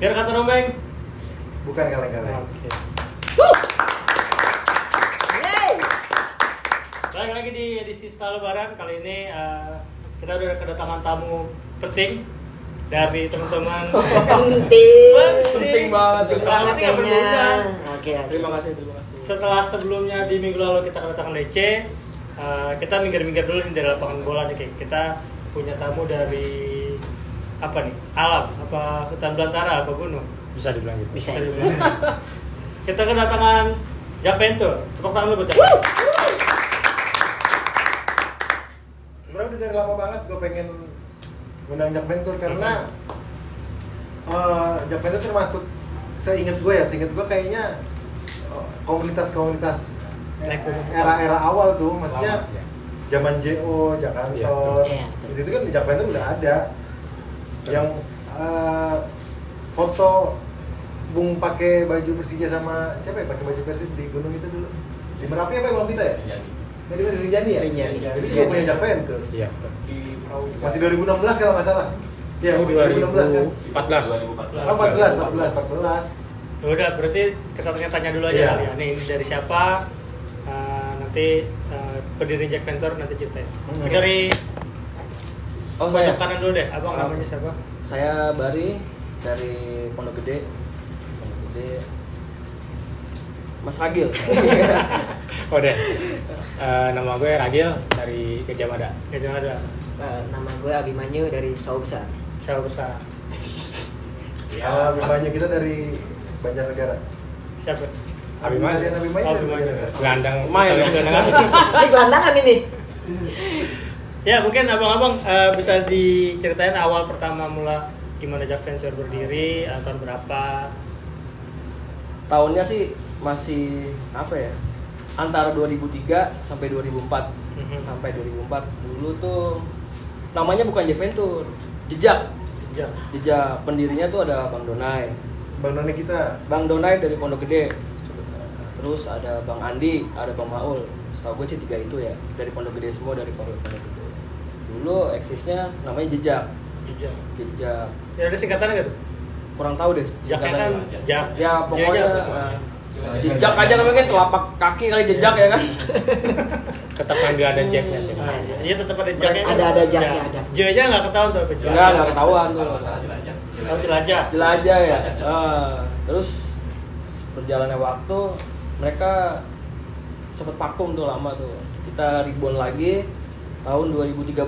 Biar kata rombeng. Bukan kaleng-kaleng. Oke. Balik lagi di edisi setelah lebaran. Kali ini kita udah kedatangan tamu penting dari teman-teman. Penting banget kayaknya. Oke, Terima kasih. Setelah sebelumnya di minggu lalu kita kedatangan DC, kita minggir-minggir dulu nih dari lapangan bola nih. Kita punya tamu dari apa nih? Alam, apa hutan belantara, apa gunung? Bisa dibilang gitu. Bisa. dibilang. Kita kedatangan Jack Venture. Tepuk tangan dulu buat Jack. Sebenarnya udah dari lama banget gue pengen ngundang Jack Venture karena Jack Venture termasuk seingat gue kayaknya komunitas era-era awal tuh, maksudnya zaman JO, Jakantor, itu kan di Jack Venture udah ada yang foto Bung pakai baju Persija sama siapa ya, pakai baju Persib di gunung itu dulu di Merapi apa Bang Pita ya? Jadi di Rinjani ya? Rinjani. Itu juga punya Jack Venture. Iya, betul. Masih 2016 kalau nggak salah. Iya, 2016 kan? 14. 14. Udah, berarti kita tanya dulu aja kali ya. Nih, ini dari siapa? Nanti pendiri Jack Venture nanti ceritain. Dari saya. kanan dulu deh, abang namanya siapa? Saya Bari dari Pondok Gede. Mas Ragil. Oh deh, nama gue Ragil dari Gajah Mada. Gajah Mada. Nama gue Abimanyu dari Sawah Besar. Sawah Besar. Abimanyu kita dari Banjarnegara. Siapa? Abimanyu dari Banjarnegara. Gelandang Main. Ini gelandangan ini. Ya, mungkin abang-abang bisa diceritain awal pertama mula gimana Jack Venture berdiri, tahun berapa? Tahunnya sih masih apa ya? Antara 2003 sampai 2004. Sampai 2004 dulu tuh namanya bukan Jack Venture, Jejak. Pendirinya tuh ada Bang Donai. Bang Donai dari Pondok Gede. Terus ada Bang Andi, ada Bang Maul. Setahu gue sih 3 itu ya, dari Pondok Gede semua, dari Pondok Gede. Dulu eksisnya namanya Jejak. Ya ada singkatannya nggak tuh? Kurang tahu deh Jaknya kan Jak. Ya pokoknya jejak aja namanya kan, telapak kaki kali jejak ya kan. Tetap ngambil ada jacknya sih. Iya, tetap ada jaknya. Ada jaknya ada. J-nya nggak ketahuan tuh. Enggak ketahuan tuh. Tahu jelajah. Jelajah ya. Terus berjalannya waktu mereka cepet vakum tuh, lama tuh. Kita ribuan lagi tahun 2013.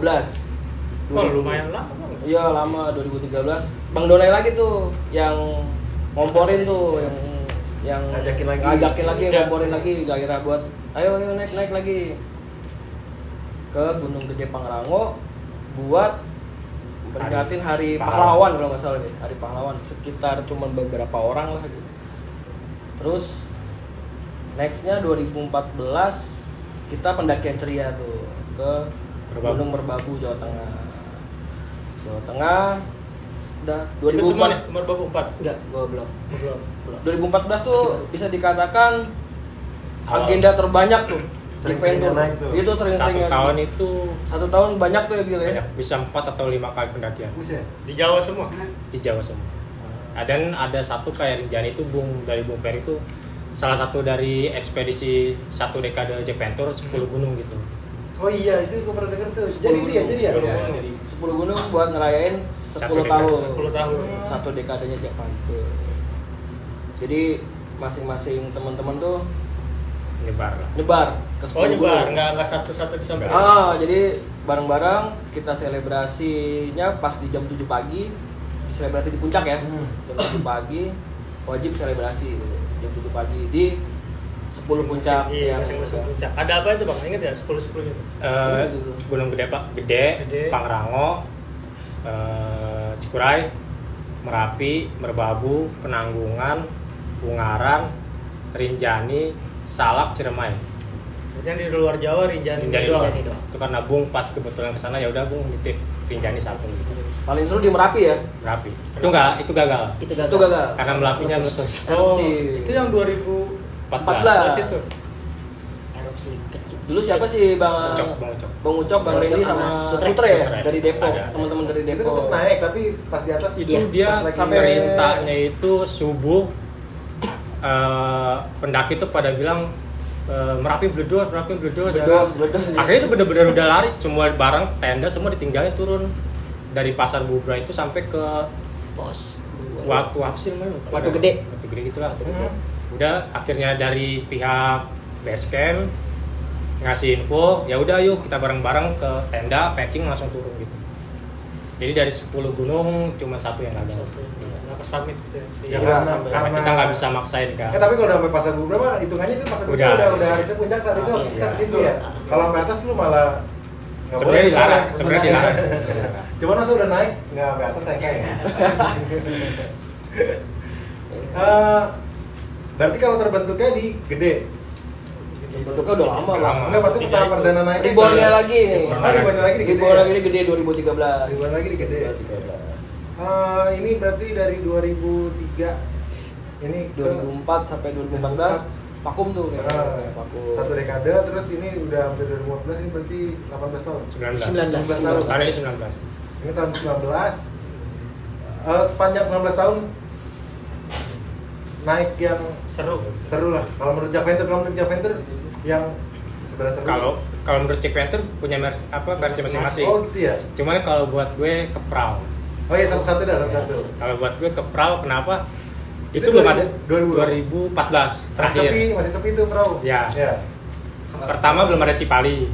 Oh, lumayan lama. Iya, lama 2013. Bang Donai lagi tuh yang ngomporin tuh, yang ngajakin lagi, ngomporin lagi, gairah buat ayo naik lagi ke Gunung Gede Pangrango buat peringatan Hari Pahlawan kalau nggak salah deh, Hari Pahlawan, sekitar cuma beberapa orang lah gitu. Terus nextnya 2014 kita pendakian ceria tuh ke Gunung Merbabu, Jawa Tengah. Udah 2004. Semua nih, Merbabu 4. Enggak, gua belum. 2014 tuh bisa dikatakan agenda terbanyak tuh. Sering-seringnya naik tuh. Itu sering-seringnya. Satu tahun banyak tuh ya gila ya. Bisa 4 atau 5 kali pendakian. Di Jawa semua. Di Jawa semua. Dan ada satu kayak Rinjani itu dari Bung Peri itu salah satu dari ekspedisi 1 dekade Jack Venture 10 gunung gitu. Oh iya, itu gue pernah denger tuh. Jadi ya. 10 gunung buat ngerayain 10 tahun. 10 tahun. 1 dekadenya Jack Venture. Jadi masing-masing teman-teman tuh nyebar ke 10 gunung. Enggak satu-satu disampaikan. Jadi bareng-bareng kita selebrasinya pas di jam 7 pagi. Selebrasi di puncak ya. Jam 7 pagi wajib selebrasi jam 7 pagi di 10 puncak. Iya, masing-masing puncak. Ada apa itu Bang? Ingat ya 10-10 itu? Gunung Gede, Pangrango, Cikuray, Merapi, Merbabu, Penanggungan, Ungaran, Rinjani, Salak, Ciremai. Berarti di luar Jawa Rinjani doang. Itu karena Bung pas kebetulan kesana, ya udah Bung nitip Rinjani satu gitu. Paling seru di Merapi ya? Merapi. Itu gagal. Itu gagal. Karena Merapinya meletus. Oh, itu yang 2014 14 itu. FC kecil. Dulu siapa sih Bang Ucok, Bang Randy sama Sutre ya dari Depok, teman-teman dari Itu Depok. tetap naik tapi pas di atas Itu dia sampai ceritanya itu subuh pendaki tuh pada bilang Merapi bledos. Akhirnya itu bener-bener udah lari, semua barang tenda semua ditinggalin turun dari Pasar Bubra itu sampai ke Pos Watu Gede gitulah. Udah akhirnya dari pihak base camp ngasih info, ya udah yuk kita bareng-bareng ke tenda, packing langsung turun gitu. Jadi dari 10 gunung cuma satu yang gagal. Nggak ke summit gitu Ya, ya. karena kita nggak bisa maksain kan. tapi kalau udah sampai Pasar Bubra mah hitungannya itu Pasar Bubra udah harusnya puncak saat itu sampai situ ya. Kalau sampai atas lu malah nggak boleh. Sebenarnya dilarang. Cuman masa udah naik nggak sampai atas saya kayak. Berarti kalau terbentuknya di Gede. Bentuknya udah lama Bang. Enggak, maksudnya tahap perdana naiknya. Ribuannya lagi nih. Ribuannya lagi di Gede. Ribuan lagi di Gede 2013. Ribuan lagi di Gede. Ini berarti dari 2003 ini 2004 sampai 2014 vakum tuh vakum. Satu dekade, terus ini udah hampir 2015, ini berarti 18 tahun. 19 tahun. Tahun ini 19. Ini tahun 19. Sepanjang 19 tahun naik yang seru lah. Kalau menurut Javentur yang sebenarnya seru. Kalau menurut Jack Venture punya versi masing-masing. Oh gitu ya. Cuman kalau buat gue ke Prau. Oh iya, satu-satu. Kalau buat gue ke Prau kenapa? Itu Belum ada 2014 terakhir. Masih sepi itu Prau. Ya. Pertama belum ada Cipali.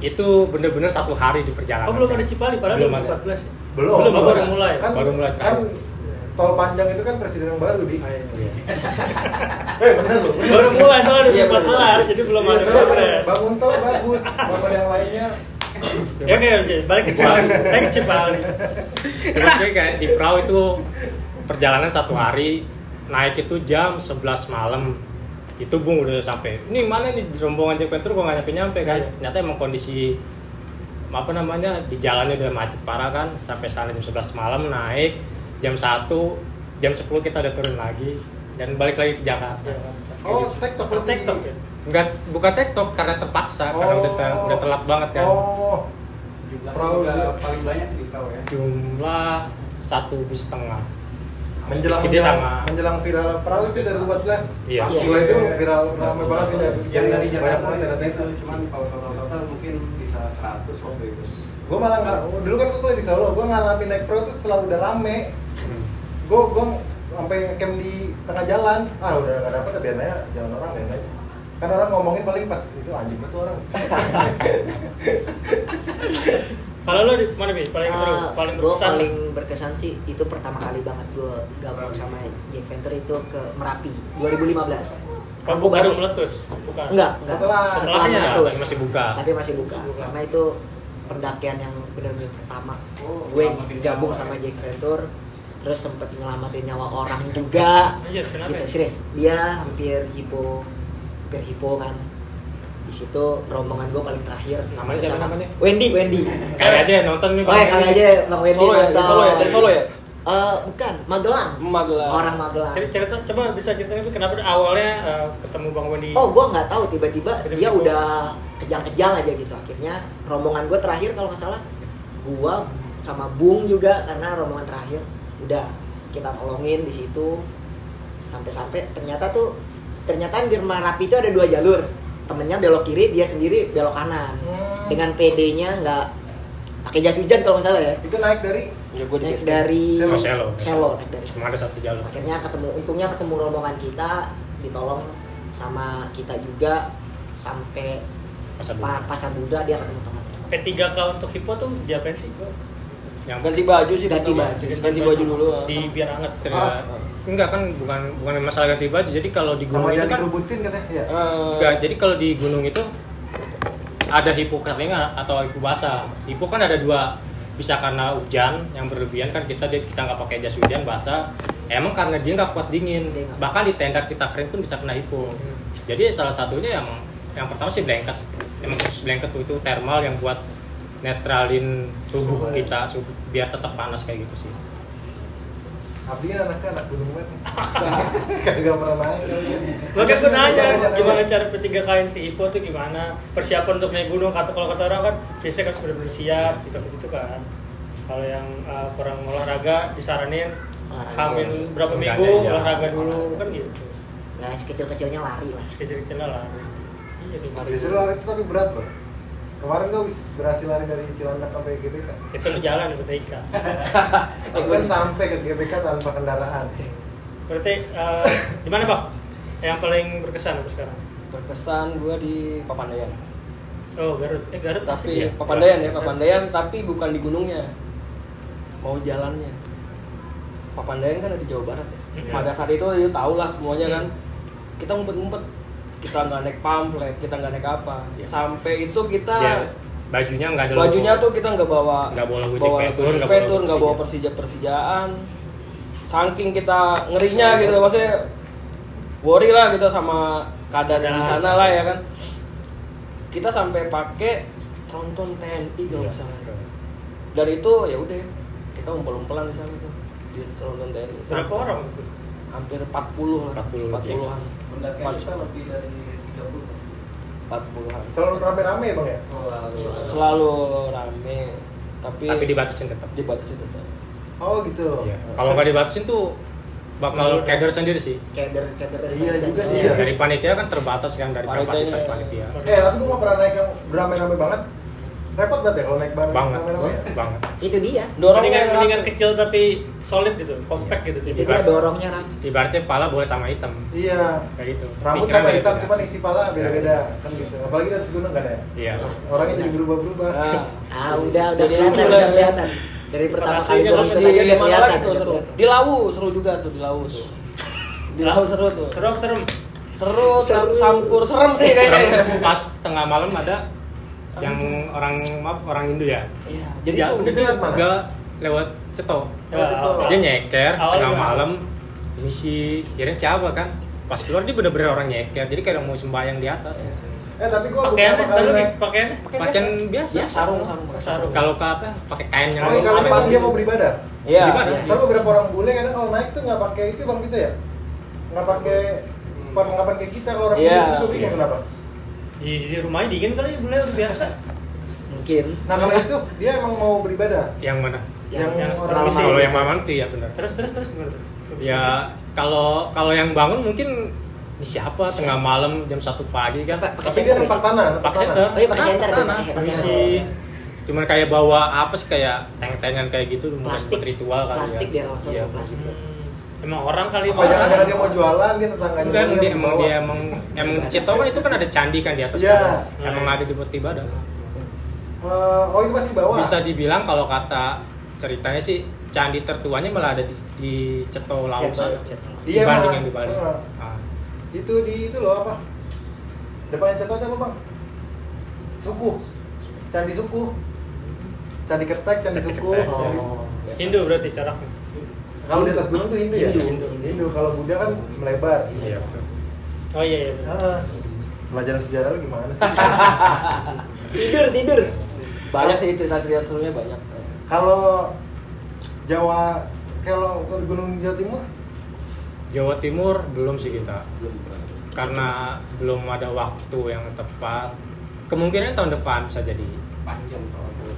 Itu bener-bener satu hari di perjalanan. Oh, belum ada Cipali padahal belum 2014 ya? Belum baru mulai. Baru mulai kan tol panjang itu kan presiden yang baru di. Iya. Bener loh. Baru mulai soalnya 2014, jadi belum ada progres. Bangun tol bagus, bangun yang lainnya. Ya oke, balik ke Cipali. Thanks Cipali. Jadi kayak di Prau itu perjalanan satu hari, naik itu jam 11 malam. Itu Bung udah sampai. Ini mana nih rombongan Jack Venture kok nggak nyampe kan? Ternyata emang kondisi di jalannya udah macet parah kan. Sampai sana jam 11 malam naik, jam 1, jam 10 kita udah turun lagi dan balik lagi ke Jakarta. Oh, tektok ya? Enggak, bukan tektok karena terpaksa karena udah telat banget kan. Oh. Jumlah Prau juga paling banyak di Prau ya. Jumlah 1,5. Menjelang viral Prau itu dari 2014. Iya. Gila itu viral ramai banget kan. Yang dari Jakarta banyak banget itu cuman kalau total mungkin bisa 100 waktu itu. Gue malah nggak, dulu kan gue di Solo, gue ngalamin naik Prau tuh setelah udah rame. Gue sampai ngecamp di tengah jalan, udah nggak dapet, biar aja jalan orang ya aja. Kan orang ngomongin paling pas itu anjing itu orang. Kalau lo di mana Bi? Paling seru, paling Gue berkesan? paling berkesan sih itu pertama kali banget gue gabung sama Jack Venture itu ke Merapi 2015. Kalau baru meletus? Bukan. Enggak. Setelahnya meletus. masih buka. Tapi masih buka. Karena itu pendakian yang benar-benar pertama. Gue gabung sama Jack Venture, terus sempet ngelamatin nyawa orang juga. Anjir, kenapa? Gitu, serius. Dia hampir hipo kan. Di situ rombongan gue paling terakhir. Namanya siapa namanya? Wendy. Kali aja nonton nih. Kali aja Bang Wendy Solo ya? nonton. Dari Solo ya? Bukan, Magelang. Orang Magelang. Cerita, coba bisa ceritain itu kenapa awalnya ketemu Bang Wendy? Oh, gue nggak tahu, tiba-tiba dia udah kejang-kejang aja gitu. Akhirnya rombongan gue terakhir kalau nggak salah, gue sama Bung juga karena rombongan terakhir udah kita tolongin di situ sampai ternyata di Merapi itu ada 2 jalur. Temennya belok kiri, dia sendiri belok kanan. Dengan PD-nya nggak pakai jas hujan kalau nggak salah ya. Itu naik dari Naik dari Selo. naik dari Cuma ada satu jalur. Akhirnya untungnya ketemu rombongan kita, ditolong sama kita juga sampai Pasar Buddha, dia ketemu teman-teman. P3K untuk hipo tuh diapain sih? Yang Ganti baju sih. Ganti baju dulu. Biar hangat. Enggak kan, bukan masalah ganti baju. Jadi kalau di gunung sama itu jangan kan dikerubutin katanya. Iya. enggak, jadi kalau di gunung itu ada hipo kering atau hipo basah. Hipo kan ada 2, bisa karena hujan yang berlebihan kan kita nggak pakai jas hujan basah. Emang karena dia nggak kuat dingin. Bahkan di tenda kita kering pun bisa kena hipo. Jadi salah satunya yang pertama sih blanket. Emang khusus blanket itu thermal yang buat netralin tubuh kita biar tetap panas kayak gitu sih. Abdi kan anaknya anak gunung banget nih. Kagak pernah naik. Makanya gue nanya gimana cara P3K-in si Ipo tuh gimana persiapan untuk naik gunung. Kalau kata orang kan biasanya kan benar-benar siap gitu kan. Kalau yang orang olahraga disaranin hamil berapa minggu olahraga dulu kan gitu. Ya sekecil-kecilnya lari lah. Sekecil-kecilnya lari. Iya tuh. Justru lari itu tapi berat loh. Kemarin gue berhasil lari dari Cilandak sampai GBK. Itu lu jalan di P3K. Aku kan sampai ke GBK tanpa kendaraan. Berarti di mana Pak? Yang paling berkesan apa sekarang? Berkesan gue di Papandayan. Oh Garut, Garut Tapi ya? Papandayan tapi bukan di gunungnya. Mau jalannya. Papandayan kan ada di Jawa Barat ya. Iya. Pada saat itu ya tau lah semuanya kan. Kita ngumpet-ngumpet. Kita nggak naik pamflet, kita nggak naik apa. Ya. Sampai itu kita bajunya nggak ada bajunya logo. tuh kita nggak bawa Gojek Ventur, nggak bawa Persijaan. Saking kita ngerinya gitu, maksudnya worry lah gitu sama keadaan di sana lah ya kan. Kita sampai pakai tronton TNI kalau nggak salah. Dan itu ya udah kita umpel-umpelan di sana tuh di tronton TNI. Berapa orang itu? Hampir 40 lah. 40-an. Pendakian kita lebih dari 30. 40-an. Selalu rame-rame Bang ya? Selalu rame, tapi dibatasin tetap. Oh gitu. Iya. Kalau nggak dibatasin tuh bakal keder sendiri sih. Keder Iya juga sih ya. Dari panitia kan terbatas kan dari Panitianya. kapasitas panitia. Tapi gue gak pernah naik yang beramai-ramai banget. Repot banget ya kalau naik bareng Banget, rame-rame ya? banget. Itu dia. Mendingan kecil tapi solid gitu, compact gitu. Itu dia dorongnya Ram. Ibaratnya pala boleh sama hitam. Iya. Kayak gitu. Rambut Pikiran sama beda. hitam, cuma isi pala beda-beda kan gitu. Apalagi di atas gunung kan ya. Iya. Orangnya jadi berubah-berubah. Udah Jadi kelihatan, lucu lah. udah kelihatan. Dari pertama kali Aslinya gue kan ikut di aja udah mana kelihatan. lagi tuh seru. Di Lawu seru juga tuh di Lawu tuh. Di Lawu seru tuh. Serem. Seru. Campur serem sih kayaknya. Pas tengah malam ada yang orang Indo ya. Iya. Jadi tuh itu lewat mana? Enggak lewat cetok. Ya, Dia nyeker Awalnya tengah gimana? malam. Misi kirain siapa kan? Pas keluar dia bener-bener orang nyeker. Jadi kayak mau sembahyang di atas. Tapi gue Pakaiannya beberapa kali dulu naik. pakaiannya. Pakaian biasa. Ya, sarung. Kalau ke apa? Pakai kain yang Oh iya, kalau memang dia mau beribadah. Iya. Gimana? Iya. Soalnya beberapa orang bule kadang kalau naik tuh nggak pakai itu Bang Vito ya? Nggak pakai perlengkapan kayak kita. Kalau orang bule Iya. itu juga bingung Iya. kenapa. Di rumahnya dingin kali boleh udah biasa. Mungkin. Nah kalau itu dia emang mau beribadah. yang mana? Yang orang permisi. Kalau yang maman tuh ya benar. Terus gimana tuh? Ya kalau yang bangun mungkin ini siapa tengah malam jam 1 pagi kan? Tapi dia nempak tanah. Pakai center. Oh iya, pakai center, Tanah. pakai Permisi. Cuman kayak bawa apa sih kayak teng-tengan kayak gitu mungkin Plastik. buat ritual kali Plastik ya. dia langsung Iya, plastik. Emang orang kali Apa jangan-jangan dia mau jualan dia tetangganya? Enggak, emang dia bawa. emang di Citowo itu kan ada candi kan di atas. Iya. kan? Emang ada di buat ibadah. Oh itu masih di bawah. Bisa dibilang kalau kata ceritanya sih candi tertuanya malah ada di Ceto Laut sana. Iya, Dibanding Bang. yang di Bali. Ah. Itu di itu loh apa? Depannya Ceto apa Bang? Suku. Candi Suku. Candi Ketek, Candi Suku. Ketek. Oh. Hindu berarti coraknya. Kalau di atas gunung tuh Hindu ya? Hindu. Kalau Buddha kan melebar. Iya betul. Oh iya. Pelajaran sejarah lu gimana sih? Tidur. Banyak sih cerita-cerita serunya banyak. Kalau Jawa, kalau di Gunung Jawa Timur, Jawa Timur belum sih kita. Belum pernah. Karena belum ada waktu yang tepat. Kemungkinan tahun depan bisa jadi. Panjang soalnya.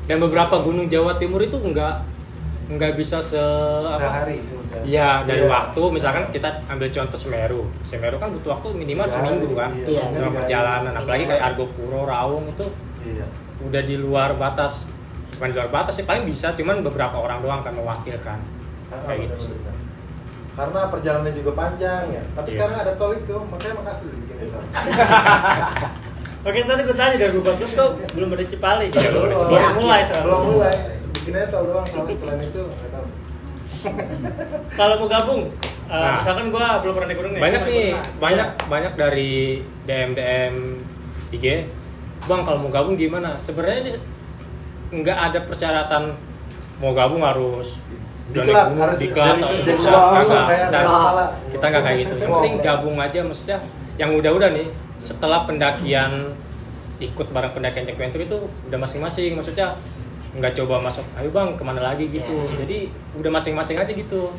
Dan beberapa gunung Jawa Timur itu nggak bisa sehari. Iya, dari Iya. waktu misalkan kita ambil contoh Semeru. Semeru kan butuh waktu minimal seminggu kan. Iya. Sama perjalanan, apalagi kayak Argopuro, Raung itu Iya. udah di luar batas. Bukan di luar batas sih, paling bisa cuman beberapa orang doang kan mewakilkan. Kayak gitu sih. Benar. Karena perjalanannya juga panjang ya. Tapi Iya. sekarang ada tol itu, makanya makasih udah bikin tol. Oke, tadi gue tanya dari 2014 kok belum ada Cipali gitu. Iya, belum ada Baru Cipali. mulai sekarang. Belum mulai. Bikinnya tol doang, soalnya selain itu nggak tahu. Kalau mau gabung, Nah. misalkan gue belum pernah naik gunung nih. Banyak gua nih, pernah. banyak dari DM IG. Bang, kalau mau gabung gimana? Sebenarnya ini nggak ada persyaratan mau gabung harus udah Diklat, naik gunung, harus diklat, dari- atau dari bisa, bawah kagak. kayak Dan kepala. kita nggak kayak gitu. Yang penting gabung aja, maksudnya yang udah nih setelah pendakian ikut bareng pendakian Jack Venture itu udah masing-masing, maksudnya nggak coba masuk, ayo bang kemana lagi gitu. Jadi udah masing-masing aja gitu.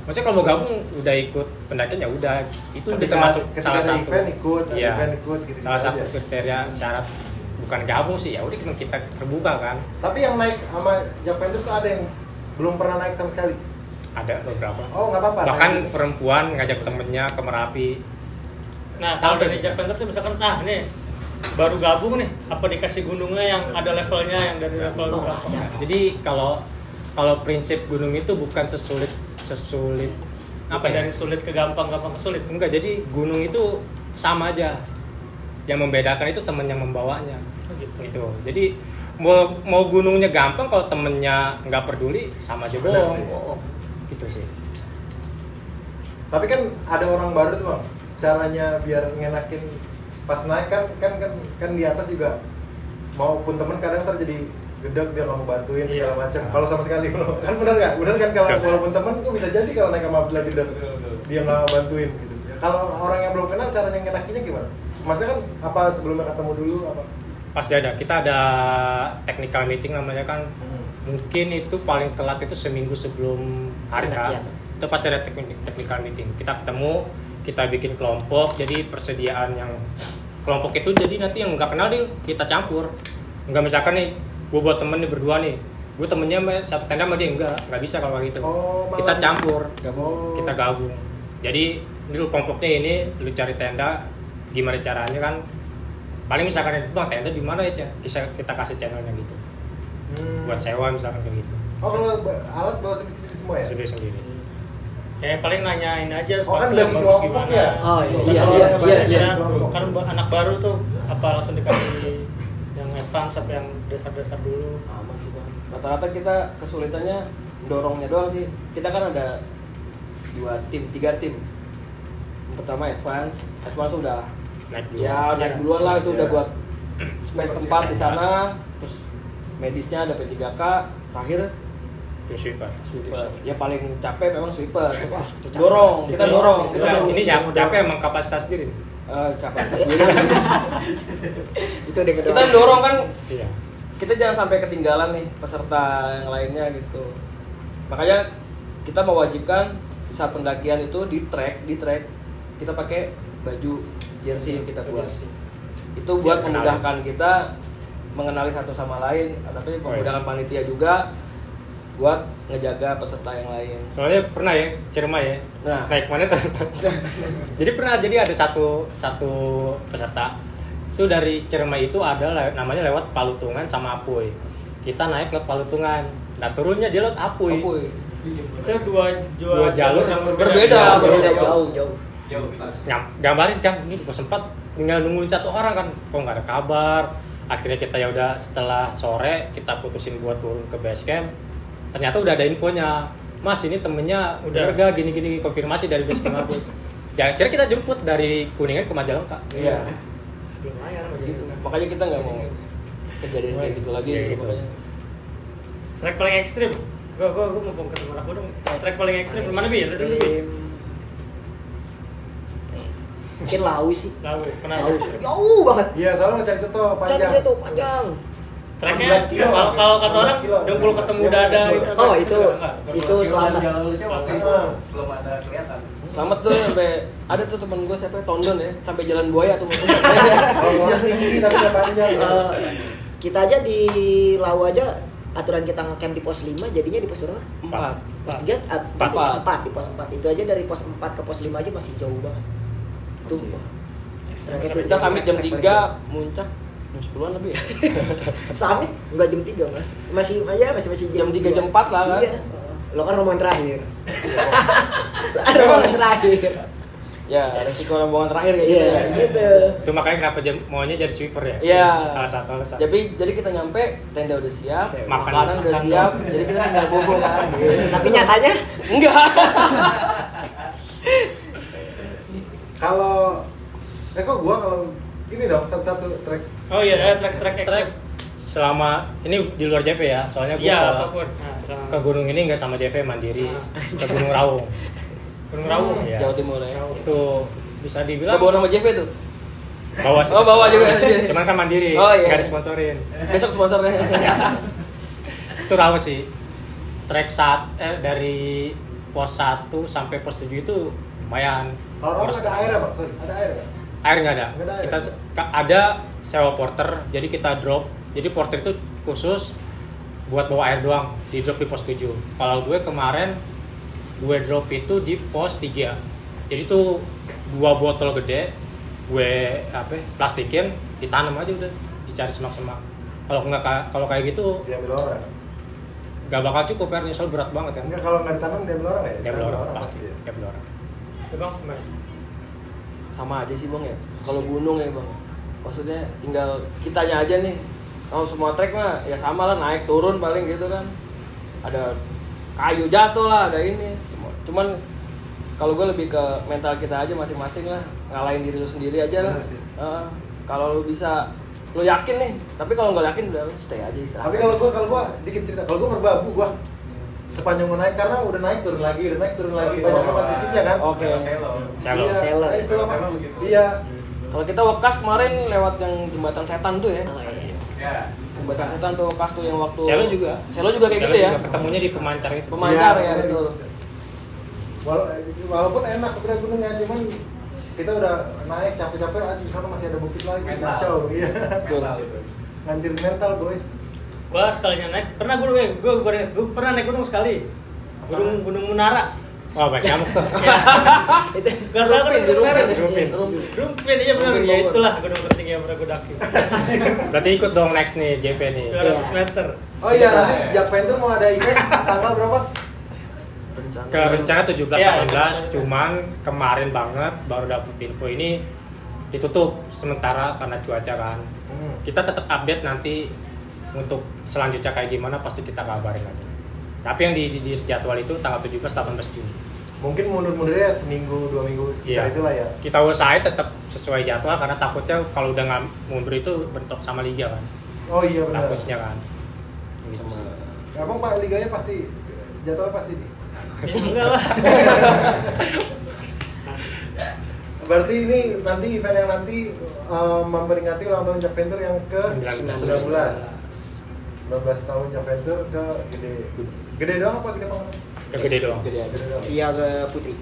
Maksudnya kalau mau gabung udah ikut pendakian ya udah, itu udah termasuk salah satu event ikut, iya, event ikut gitu. salah satu kriteria syarat bukan gabung sih, ya udah kita terbuka kan. Tapi yang naik sama Jack Venture tuh ada yang belum pernah naik sama sekali. Ada beberapa. Oh nggak apa-apa. Bahkan naik. perempuan ngajak temennya ke Merapi. Nah, kalau dari Jack Venture tuh misalkan, nih baru gabung nih, apa dikasih gunungnya yang ada levelnya, yang dari level berapa? Jadi kalau prinsip gunung itu bukan sesulit Apa dari sulit ke gampang ke sulit? Enggak, jadi gunung itu sama aja. Yang membedakan itu temen yang membawanya. Gitu. Jadi mau gunungnya gampang, kalau temennya nggak peduli sama aja bohong. Gitu sih. Tapi kan ada orang baru tuh bang, caranya biar ngenakin pas naik kan di atas juga, maupun temen kadang terjadi gedek dia nggak mau bantuin segala macam. Kalau sama sekali kan benar nggak? Benar kan kalau walaupun temen tuh bisa jadi kalau naik sama Abdullah gedek dia nggak bantuin gitu. Kalau orang yang belum kenal caranya ngenakinnya gimana? Maksudnya kan apa sebelumnya ketemu dulu apa? Pasti ada. Kita ada technical meeting namanya kan. Mungkin itu paling telat itu seminggu sebelum hari H. Itu pasti ada technical meeting. Kita ketemu, kita bikin kelompok. Jadi persediaan yang kelompok itu jadi nanti yang nggak kenal nih kita campur. Nggak misalkan nih, gue buat temen nih berdua nih, gue temennya satu tenda sama dia, nggak bisa kalau gitu. Kita campur, kita gabung. Jadi ini lu kelompoknya ini, lu cari tenda, gimana caranya kan? Paling misalkan bang tenda di mana ya? Kita kasih channelnya gitu. Buat sewa misalkan kayak gitu. Oh kalau alat bawa sendiri semua ya? Sendiri. Kayak paling nanyain aja kan sepatu yang bagi bagus kelompok gimana. ya? Oh Iya. Kan anak baru tuh apa langsung dikasih yang advance apa yang dasar-dasar dulu. Aman sih bang. Rata-rata kita kesulitannya dorongnya doang sih. Kita kan ada 3 tim. Yang pertama advance udah Naik dulu. ya naik duluan lah, itu udah buat space tempat di sana. Terus medisnya ada P3K, terakhir sweeper. Ya paling capek memang sweeper. Dorong, kita dorong. Ini capek emang kapasitas diri. Capek sendiri. Itu dia Kita dorong kan. Iya. Kita jangan sampai ketinggalan nih peserta yang lainnya gitu. Makanya kita mewajibkan saat pendakian itu di trek kita pakai baju jersey yang kita buat. Itu buat memudahkan kita mengenali satu sama lain, tapi memudahkan panitia juga buat ngejaga peserta yang lain. Soalnya pernah ya, Ciremai ya. Nah. Naik mana tuh? Jadi ada satu peserta itu dari Ciremai itu ada namanya lewat Palutungan sama Apuy. Kita naik lewat Palutungan. Nah turunnya dia lewat Apuy. Itu dua jalur yang berbeda jauh. Gambarin kan, ini gue sempat tinggal nungguin satu orang kan, kok nggak ada kabar. Akhirnya kita ya udah setelah sore kita putusin buat turun ke base camp. Ternyata udah ada infonya, Mas ini temennya udah gini konfirmasi dari base camp aku. Ya akhirnya kita jemput dari Kuningan ke Majalengka. Iya. Lumayan Gitu. Makanya kita nggak mau kejadian kayak gitu lagi. Ya, gitu. Trek paling ekstrim. Gue mau ketemu anak gunung. Trek paling ekstrim mana bi? Mungkin Lawi sih. Lawi. Lawi. Jauh banget. Iya soalnya cari ceto panjang. Cari tuh panjang. Treknya 14 kilo. kalau kata orang dengkul ketemu dada gitu. Oh itu selamat. Belum ada kelihatan. Selamat tuh sampai ada tuh temen gue siapa Tondon ya, sampai jalan buaya tuh. Kalau tinggi tapi nggak panjang. Kita aja di Lau aja aturan kita ngecamp di pos 5 jadinya di pos berapa? 4. Pos 3 4 di pos 4. Itu aja dari pos 4 ke pos 5 aja masih jauh banget. Tuh. Kita summit jam 3, muncak jam 10-an lebih ya. Summit enggak jam 3, Mas. Masih Jam 3 jam 4 lah kan. Iya. Lo kan rombongan terakhir. Ada rombongan terakhir. Ya, resiko rombongan terakhir kayak gitu. Iya, gitu. Itu makanya kenapa maunya jadi sweeper ya? Iya. Salah satu alasan. Jadi kita nyampe, tenda udah siap, Makan. makanan udah siap, jadi kita tinggal bobo kan. Tapi nyatanya Enggak. Kalau kok gua kalau gini dong satu trek. Oh iya, trek Trek selama ini di luar JP ya, soalnya gue apapun. ke gunung ini nggak sama JP mandiri, ke Gunung Raung. Gunung Raung. Ya. Jawa Timur ya. Itu bisa Kita dibilang bawa nama JV tuh. bawa sih. Oh, bawa juga. Cuman kan mandiri, Oh, iya. nggak disponsorin. Besok sponsornya. Itu rawa sih. Trek dari pos 1 sampai pos 7 itu lumayan. Kalau orang ada air ya bang, sorry, ada air nggak? Air nggak ada. Nggak ada air. Kita ada sewa porter, jadi kita drop. Jadi porter itu khusus buat bawa air doang, di drop di pos 7. Kalau gue kemarin gue drop itu di pos 3. Jadi tuh 2 botol gede gue plastikin, ditanam aja udah, dicari semak-semak. Kalau kayak gitu Diambil orang. gak bakal cukup airnya, soal berat banget kan. Enggak, kalau nggak ditanam diambil orang ya? Diambil orang pasti, ya. diambil orang. Bang, gimana? Sama aja sih bang ya. Kalau gunung ya bang, maksudnya tinggal kitanya aja nih. Kalau semua trek mah ya sama lah, naik turun paling gitu kan. Ada kayu jatuh lah, ada ini semua. Cuman kalau gue lebih ke mental kita aja masing-masing lah, ngalahin diri lu sendiri aja lah. Bener sih. Kalau lu bisa, lu yakin nih. Tapi kalau nggak yakin udah stay aja istirahat. Tapi kalau gua dikit cerita, kalau gua merbabu gua sepanjang gua naik karena udah naik turun lagi, banyak banget titiknya kan. Oke. Shallow. Iya, Shallow. itu apa? Shallow begitu. Iya. Kalau kita Wekas kemarin lewat yang jembatan setan tuh ya. Oh, iya. Ya. Jembatan setan tuh Wekas tuh yang waktu Selo juga. Selo juga kayak Selo gitu ya. juga ketemunya di pemancar itu. Pemancar Iya, ya bener. betul. Walaupun enak sebenarnya gunungnya, cuman kita udah naik capek-capek, di sana masih ada bukit lagi, Mental. kacau. Iya. Mental itu. Ngancir mental boy. Gua sekalinya naik, pernah gue pernah naik gunung sekali. Gunung Munara. Wah, baik nyamuk tuh. Itu Gak tau kan Di Rumpin, kemarin. di Rumpin. Rumpin, iya benar. Rumpin Ya Bogor. itulah gunung tertinggi yang pernah gue daki. Berarti ikut dong next nih JP nih. 200 meter. Oh iya, nanti Jack Venture mau ada event tanggal berapa? Ke rencana 17-18, Iya, cuman kemarin banget baru dapet info ini ditutup sementara karena cuaca kan. Kita tetap update nanti untuk selanjutnya kayak gimana pasti kita kabarin lagi. Tapi yang di jadwal itu tanggal 17-18 Juni. Mungkin mundur-mundurnya seminggu, 2 minggu sekitar Iya. itulah ya. Kita usahain tetap sesuai jadwal karena takutnya kalau udah nggak mundur itu bentrok sama liga kan. Oh iya benar. Takutnya kan. Gitu sih. Emang Pak liganya pasti jadwal pasti nih. Ya enggak lah. Berarti ini nanti event yang nanti memperingati ulang tahun Jack Venture yang ke 19. 19 tahun Jack Venture ke gede. Gede doang apa gede banget? Gede doang. Gede aja. Gede doang. Iya ke Putri.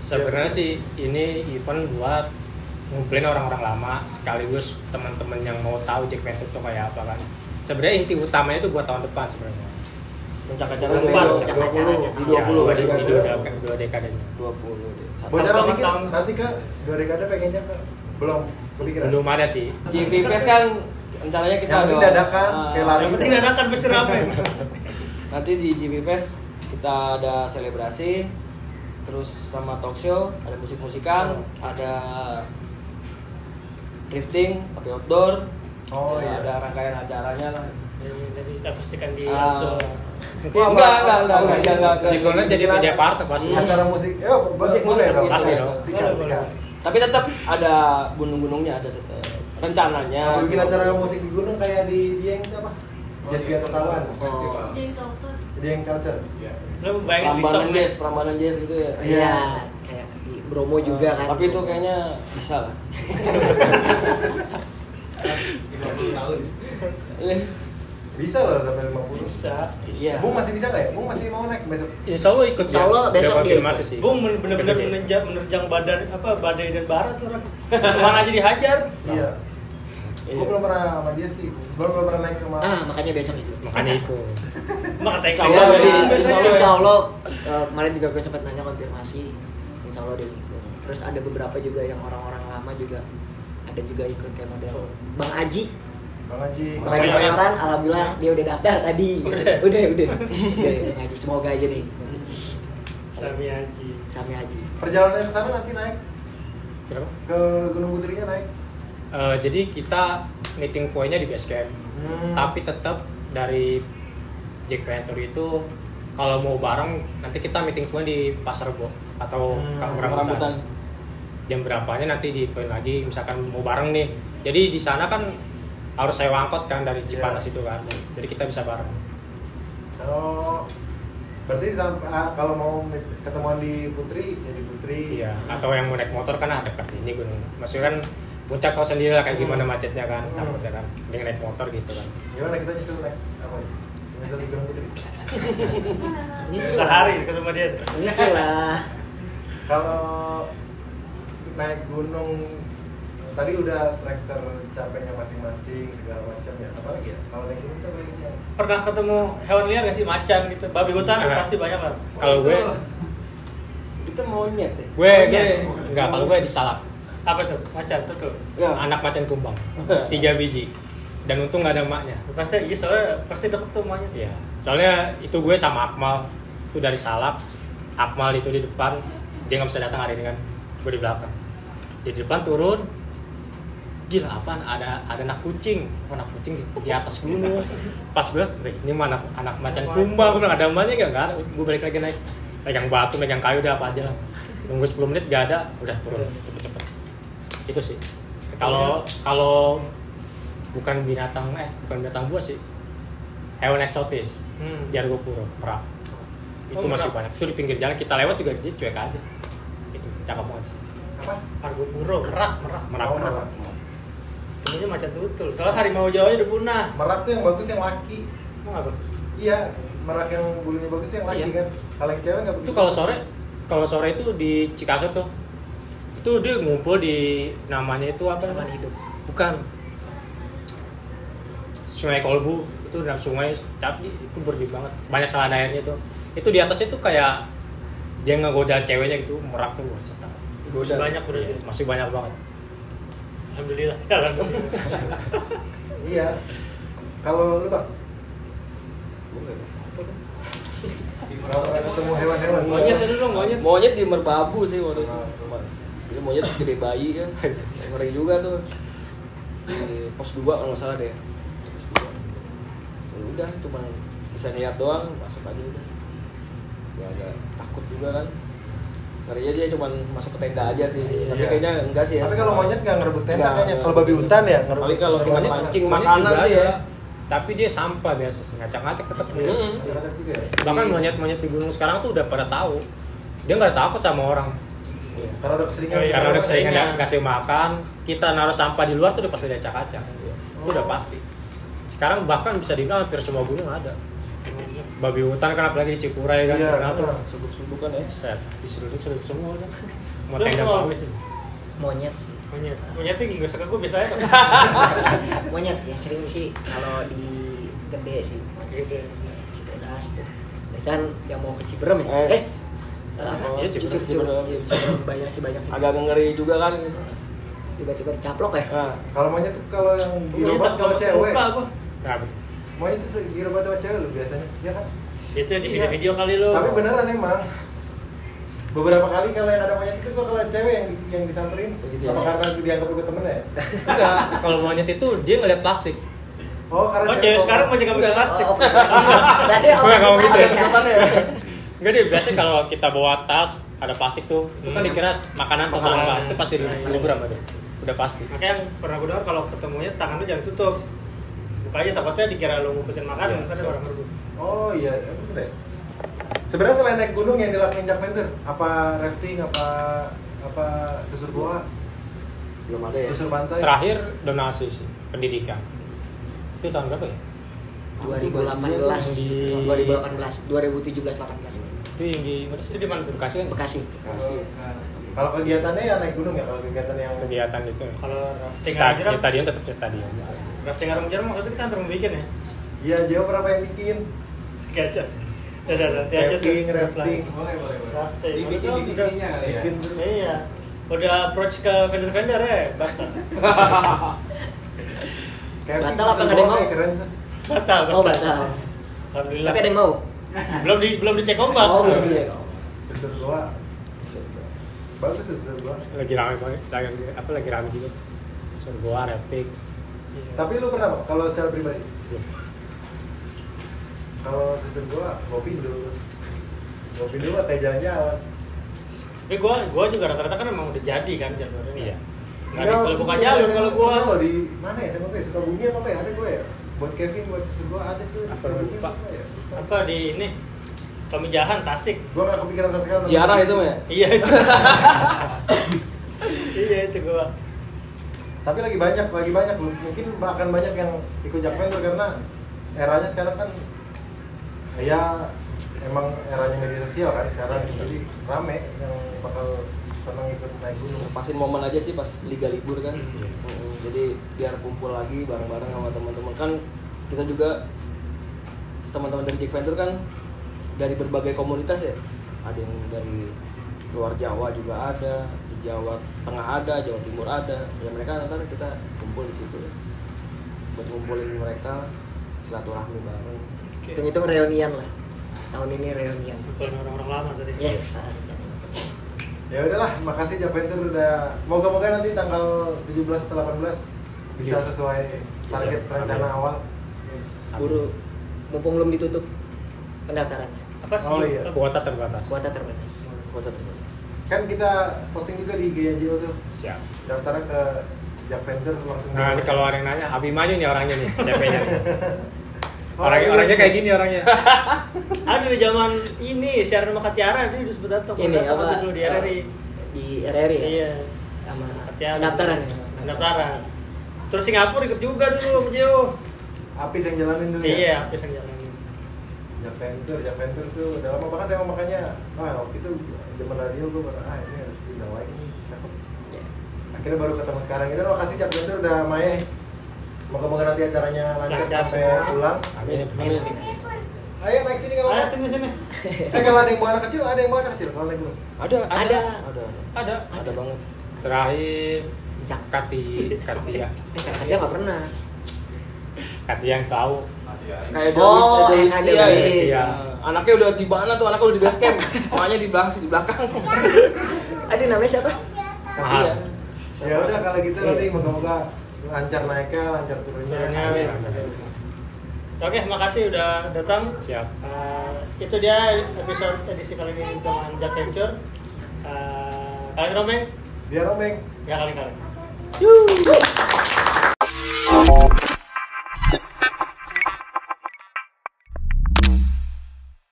Sebenarnya sih ini event buat ngumpulin orang-orang lama sekaligus teman-teman yang mau tahu Jack Venture itu kayak apa kan. Sebenarnya inti utamanya itu buat tahun depan sebenarnya. Puncak-acara Nanti depan. Puncak acaranya Di Iya, 20 dua dekadenya. 20 deh. Bocoran Pas dikit, tahun. nanti ke 2 dekade pengennya ke belum kepikiran. Belum ada sih. JP Fest kan rencananya kita Yang penting ada dadakan, kayak lari. Yang penting dadakan pasti rame. nanti di JP Fest kita ada selebrasi, terus sama talk show, ada musik-musikan, ada drifting, tapi outdoor. Oh Ya, iya. ada rangkaian acaranya lah. Jadi kita pastikan di Ah. outdoor. Enggak. Jadinya jadi media partner pasti. Acara musik, Musik boleh dong. pasti dong. Sikat. Tapi tetap ada gunung-gunungnya, ada tetap rencananya. Apa bikin acara musik di gunung kayak di Dieng apa? Jazz di atas awan. Festival. Dieng Culture. Iya. Lo bayangin di Prambanan jazz gitu ya. Iya, kayak di Bromo juga kan. Tapi itu kayaknya bisa lah. 50 tahun. Bisa loh sampai 50. bisa. Iya. Bung masih bisa nggak ya? Bung masih mau naik besok? Insya Allah ikut Insya Allah besok dia ikut. masih sih. Bung bener-bener Gede. menerjang badai dan barat orang. Kemana aja dihajar. Iya. Gue belum pernah sama dia sih. Gue belum pernah naik sama. Makanya besok itu. Makanya ikut. Maka thank Insya you. Allah, Iya, Insya Allah kemarin juga gue sempat nanya konfirmasi. Insya Allah dia ikut. Terus ada beberapa juga yang orang-orang lama juga ada juga ikut kayak model Bang Aji. Bang Haji. Bang Haji Mayoran, alhamdulillah dia udah daftar tadi. Udah. Udah. Bang Haji semoga aja nih. Sami Haji. Sami Haji. Perjalanan ke sana nanti naik Kenapa? ke Gunung Putrinya naik. Jadi kita meeting point-nya di base camp. Tapi tetap dari Jack Venture itu kalau mau bareng nanti kita meeting point di Pasar Rebo atau Kampung Rambutan. Jam berapanya nanti diinfoin lagi misalkan mau bareng nih. Jadi di sana kan harus sewa angkot kan dari Cipanas itu kan. Jadi kita bisa bareng. Oh, berarti kalau mau ketemuan di Putri ya di Putri. Iya, atau yang mau naik motor kan ada dekat ini gunung. Maksudnya kan puncak tahu sendiri lah kayak gimana macetnya kan. Takutnya kan mending naik motor gitu kan. Gimana kita nyusul naik apa? Nyusul di Gunung Putri. Nyusul Sehari ke rumah dia. Nyusul lah. Kalau naik gunung tadi udah traktor capeknya masing-masing segala macam ya. Apa lagi ya? Kalau naik gunung tuh apa lagi sih yang Pernah ketemu hewan liar nggak sih, macan gitu? Babi hutan pasti banyak lah. Kalau gue Kita monyet ya. gue enggak, kalau gue disalap. Apa tuh? Macan, betul. Ya. Anak macan kumbang. 3 biji. Dan untung nggak ada emaknya. Pasti, iya soalnya pasti deket tuh monyet. Iya. Soalnya itu gue sama Akmal itu dari Salak. Akmal itu di depan, dia nggak bisa datang hari ini kan. Gue di belakang. Dia di depan turun. Gila apaan? Ada anak kucing. Anak kucing di atas gunung. Pas gue, ini mana anak macan kumbang? Gue bilang ada emaknya nggak? Nggak ada. Gue balik lagi naik. Megang batu, megang kayu udah apa aja lah. Nunggu 10 menit gak ada, udah turun cepet-cepet. Itu sih. Kalau bukan binatang buas sih. Hewan eksotis. Di Argopuro, merak. Itu masih merak. banyak. Itu di pinggir jalan kita lewat juga dia cuek aja. Itu cakep banget sih. apa? Argopuro, merak. Merak. Oh, merak. Ini macan tutul. Soalnya harimau Jawa udah punah. Merak tuh yang bagus yang laki. Emang apa? Iya, merak yang bulunya bagus tuh yang laki Iya. kan. Kalau yang cewek nggak begitu. Itu kalau sore itu di Cikasur tuh. Itu dia ngumpul di namanya itu apa Taman namanya? hidup. Bukan. Sungai Kolbu itu dalam sungai tapi itu bersih banget. Banyak saluran airnya itu. Itu di atasnya tuh kayak dia ngegoda ceweknya gitu, merak tuh setang. Masih banyak berarti. Masih banyak banget. Alhamdulillah. Alhamdulillah. Iya. Kalau lu Bang, kalau pernah ketemu hewan-hewan Monyet itu dong, monyet. Monyet di Merbabu sih waktu itu. Jadi monyet segede bayi kan. Ngeri juga tuh. Di pos 2 kalau nggak salah deh. Ya udah cuma bisa lihat doang, masuk aja udah. Ya agak takut juga kan. Ngerinya dia cuma masuk ke tenda aja sih. Tapi Iya. kayaknya enggak sih ya. Tapi kalau monyet nggak ngerebut tenda Nggak, kayaknya. nggak. Kalau babi hutan ya ngerebut. Paling kalau ngerebut monyet makanan. kencing Monyet makanan juga sih ada, ya. Tapi dia sampah biasa sih, ngacak-ngacak tetap. Iya, Mm-mm. ngacak juga ya. Bahkan monyet-monyet di gunung sekarang tuh udah pada tahu. Dia nggak takut sama orang. Karena udah keseringan. Oh, iya. Karena udah keseringan Iya. kasih makan, kita naruh sampah di luar tuh udah pasti dia acak-acak. Itu udah pasti. Sekarang bahkan bisa dibilang hampir semua gunung ada. Babi hutan kan apalagi di Cipurai kan, Iya, pernah tuh. benar. Subuk-subukan ya. Set, diseruduk semua udah. Mau Lu tenda kalau- bagus nih. Monyet sih. Monyet. Monyet tuh nggak suka gue biasanya. Monyet yang sering sih kalau di gede sih. Gitu. Cibodas tuh. Biasanya yang mau ke Ciberem ya? Apa? Oh, iya, Ciberem. Ciberem. Ciberem banyak sih. Agak ngeri juga kan gitu. Tiba-tiba dicaplok ya. Nah, Kalau monyet tuh kalau yang Monyet girobat kalau cewek. Lupa gue. Nah, betul. Monyet tuh girobat sama cewek lu biasanya. Iya kan? Itu di Iya. video-video kali lu. Tapi beneran emang. Beberapa kali kalau yang ada monyet itu gua kalau cewek yang disamperin. Begitu ya. Apa karena dianggap ikut temen ya? Enggak, kalau monyet itu dia ngeliat plastik. Oh, karena Oh, cewek sekarang mau jaga Enggak. plastik. Oh, berarti Enggak, kalau gitu ya. sebutannya. Enggak deh, biasanya kalau kita bawa tas ada plastik tuh, itu kan dikira makanan atau Makanan. sampah, itu pasti diubur sama dia. Udah pasti. Makanya yang pernah gue dengar kalau ketemunya tangan lu jangan tutup. Buka aja, takutnya dikira lu ngumpetin makanan, Iya. kan ada orang merebut. Oh iya, bener deh. Sebenarnya selain naik gunung yang dilakuin Jack Venture, apa rafting, apa susur goa, Belum ada ya. susur pantai? Terakhir donasi sih, pendidikan. Itu tahun berapa ya? 2018, Di- 2018, 2017, 18. Itu yang di mana sih? Itu di mana tuh? Bekasi kan? Bekasi. Kasih. Kalau kegiatannya ya naik gunung ya, kalau kegiatan yang Kegiatan itu. Kalau rafting Ya aja, tadian tetap tadi aja. rafting arung jeram waktu itu kita hampir mau bikin ya. iya jauh berapa yang bikin? Gajah. Udah, nanti aja tuh. Rafting, rafting. Boleh. Rafting. Dibikin Udah, divisinya kali ya. Bikin Iya. Udah approach ke vendor-vendor ya, batal. kayak Batal susur apa nggak ada yang goa mau? kayak keren tuh. Batal. Oh, batal. Alhamdulillah. Tapi ada yang mau? belum dicek ombak. Oh, belum bisa. Susur goa. Bagus tuh susur goa. Lagi rame banget, lagi rame juga. Suruh gua rafting. Tapi lu pernah Bang, kalau secara pribadi? Belum. Kalau susur goa, ngopi dulu. Ngopi dulu kayak jalan-jalan. Tapi gua juga rata-rata kan emang udah jadi kan jalurnya. Iya. Nggak ada istilah bukan jalur kalau gua. Kalau di mana ya? Saya mau Sukabumi apa ya? Ada gua ya. Buat Kevin, buat susur goa ada tuh. Di Apa Sukabumi lupa? apa ya? Apa di ini? Pamijahan, Tasik. Gua nggak kepikiran sama sekali. Ziarah itu ya. Iya itu. Iya itu gua. Tapi lagi banyak mungkin bahkan banyak yang ikut Jack Venture karena eranya sekarang kan Ya emang eranya media sosial kan sekarang, jadi rame yang bakal seneng ikut naik gunung. Pasin momen aja sih pas liga libur kan. Jadi biar kumpul lagi bareng-bareng sama teman-teman kan. Kita juga teman-teman dari Jack Venture kan dari berbagai komunitas ya. Ada yang dari luar Jawa juga ada, di Jawa Tengah ada, Jawa Timur ada. Ya mereka ntar kita kumpul di situ. Buat ngumpulin mereka silaturahmi bareng. Hitung-hitung reunian lah. Tahun ini reunian. Kumpulin orang-orang lama tadi. Ya. Ya udahlah, makasih Jack Venture udah. Moga-moga nanti tanggal 17 atau 18 bisa sesuai target rencana awal. Buru mumpung belum ditutup pendaftarannya. Apa sih? Oh, iya. Kuota terbatas. Kuota terbatas. Kan kita posting juga di GJO tuh. Siap. Daftarnya ke Jack Venture langsung. Nah, ini kalau ada yang nanya, Abimanyu nih orangnya nih, CP-nya nih. Oh, Orangnya kayak gini orangnya. Ada di zaman ini siaran sama Katiara dia udah sempet datang. Ini apa? Dulu di RRI. Di RRI ya? Iya. Sama Katiara. pendaftaran ya? Pendaftaran. Terus Singapura ikut juga dulu sama Jeo. Apis yang jalanin dulu ya? Iya, apa yang jalanin. Jack Venture tuh udah lama banget emang, makanya waktu itu zaman radio gue pernah ini harus diundang lagi nih, cakep. Akhirnya baru ketemu sekarang ini. Makasih Jack Venture udah main. Moga-moga nanti acaranya lancar sampai pulang. Amin. Amin. Ayo naik sini nggak Ayo apa-apa. sini. Kalau ada yang bawa anak kecil, ada yang bawa anak kecil kalau naik gunung. Ada banget. Terakhir Jak. Katia Dia nggak pernah. yang tahu. Kayak Oh, Edois Edois. dia. Iya. Anaknya udah di mana tuh? Anaknya udah di base camp. Makanya di belakang. Ada namanya siapa? Katia. Ya udah kalau gitu nanti moga-moga lancar naiknya, lancar turunnya. Amin. Oke, makasih udah datang. Siap. Itu dia episode edisi kali ini dengan Jack Venture. Kalian romeng? Biar Omeng. Ya kali-kali. Yuh.